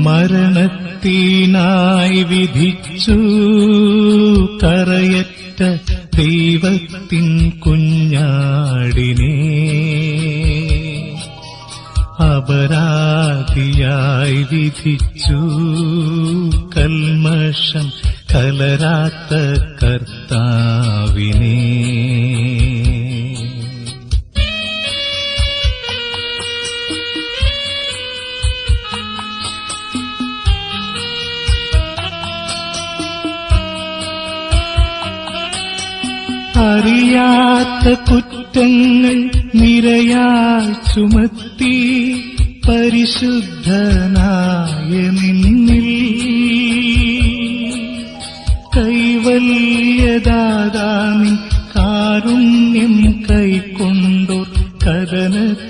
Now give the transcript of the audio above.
മരണത്തിനായി വിധിച്ചു കറയറ്റ ദൈവത്തിൻ കുഞ്ഞാടിനെ അപരാധിയായി വിധിച്ചു കൽമഷം കലരാത്ത കർത്താവിനെ. അറിയാത്ത കുറ്റങ്ങൾ നിരയായി ചുമത്തി പരിശുദ്ധനായ നിന്നിൽ കൈവല്യദാതാ നിൻ കാരുണ്യം കൈക്കൊണ്ടോർ കഥനത്തിൽ